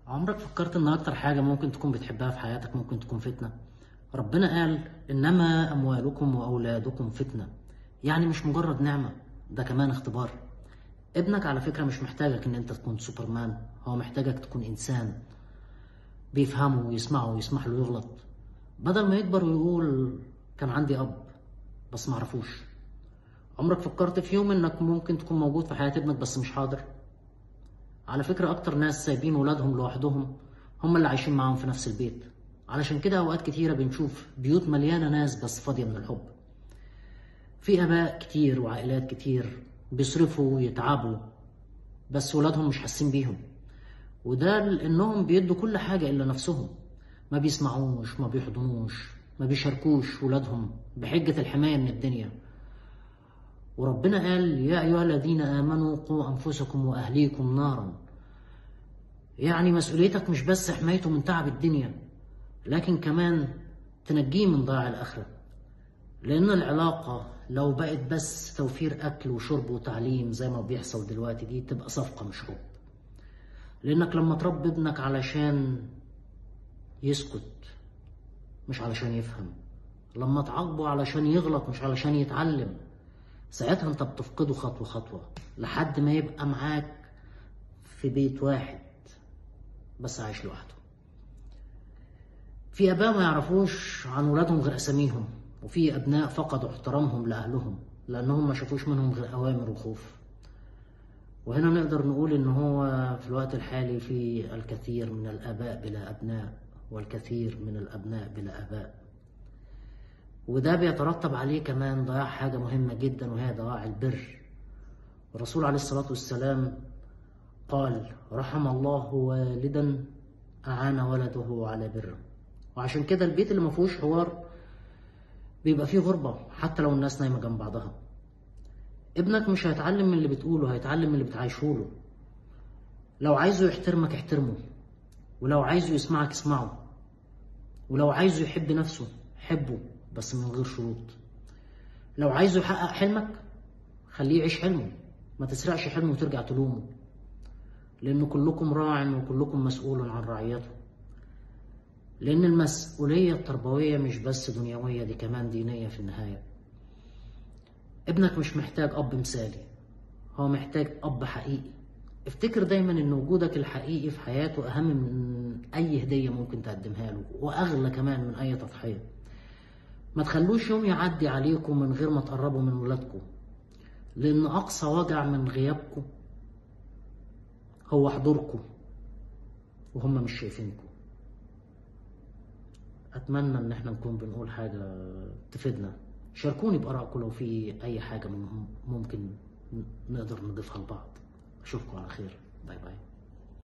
عمرك فكرت ان اكتر حاجة ممكن تكون بتحبها في حياتك ممكن تكون فتنة؟ ربنا قال انما اموالكم واولادكم فتنة، يعني مش مجرد نعمة، ده كمان اختبار. ابنك على فكرة مش محتاجك ان انت تكون سوبرمان، هو محتاجك تكون انسان بيفهمه ويسمعه ويسمح له يغلط، بدل ما يكبر ويقول كان عندي اب بس معرفوش. عمرك فكرت في يوم انك ممكن تكون موجود في حياة ابنك بس مش حاضر؟ على فكرة أكتر ناس سايبين ولادهم لوحدهم هم اللي عايشين معاهم في نفس البيت. علشان كده أوقات كتيرة بنشوف بيوت مليانة ناس بس فاضية من الحب. في آباء كتير وعائلات كتير بيصرفوا ويتعبوا بس ولادهم مش حاسين بيهم، وده لأنهم بيدوا كل حاجة إلا نفسهم. ما بيسمعوش، ما بيحضنوش، ما بيشاركوش ولادهم بحجة الحماية من الدنيا. وربنا قال يا أيها الذين آمنوا قوا أنفسكم وأهليكم نارا، يعني مسؤوليتك مش بس حمايته من تعب الدنيا، لكن كمان تنجيه من ضياع الآخرة. لأن العلاقة لو بقت بس توفير أكل وشرب وتعليم زي ما بيحصل دلوقتي، دي تبقى صفقة مش حب. لأنك لما تربي ابنك علشان يسكت مش علشان يفهم، لما تعاقبه علشان يغلط مش علشان يتعلم، ساعتها انت بتفقده خطوة خطوة لحد ما يبقى معاك في بيت واحد بس عايش لوحده. في آباء ما يعرفوش عن ولادهم غير أساميهم، وفي أبناء فقدوا احترامهم لأهلهم لأنهم ما شافوش منهم غير أوامر وخوف. وهنا نقدر نقول إن هو في الوقت الحالي في الكثير من الآباء بلا أبناء، والكثير من الأبناء بلا آباء، وده بيترتب عليه كمان ضياع حاجة مهمة جدا، وهي ضياع البر. الرسول عليه الصلاة والسلام قال رحم الله والدا أعان ولده على بره. وعشان كده البيت اللي ما فيهوش حوار بيبقى فيه غربة حتى لو الناس نايمة جنب بعضها. ابنك مش هيتعلم من اللي بتقوله، هيتعلم من اللي بتعيشهوله. لو عايزه يحترمك احترمه، ولو عايزه يسمعك اسمعه، ولو عايزه يحب نفسه حبه بس من غير شروط. لو عايزه يحقق حلمك خليه يعيش حلمه، ما تسرقش حلمه وترجع تلومه، لأن كلكم راع وكلكم مسؤول عن رعيته. لأن المسؤولية التربوية مش بس دنيوية، دي كمان دينية في النهاية. ابنك مش محتاج أب مثالي، هو محتاج أب حقيقي. افتكر دايما إن وجودك الحقيقي في حياته أهم من أي هدية ممكن تقدمها له، وأغلى كمان من أي تضحية. ما تخلوش يوم يعدي عليكم من غير ما تقربوا من ولادكم، لأن أقصى وجع من غيابكم هو حضوركم وهم مش شايفينكم. أتمنى إن احنا نكون بنقول حاجة تفيدنا. شاركوني بآرائكم لو في أي حاجة ممكن نقدر نضيفها لبعض. أشوفكم على خير. باي باي.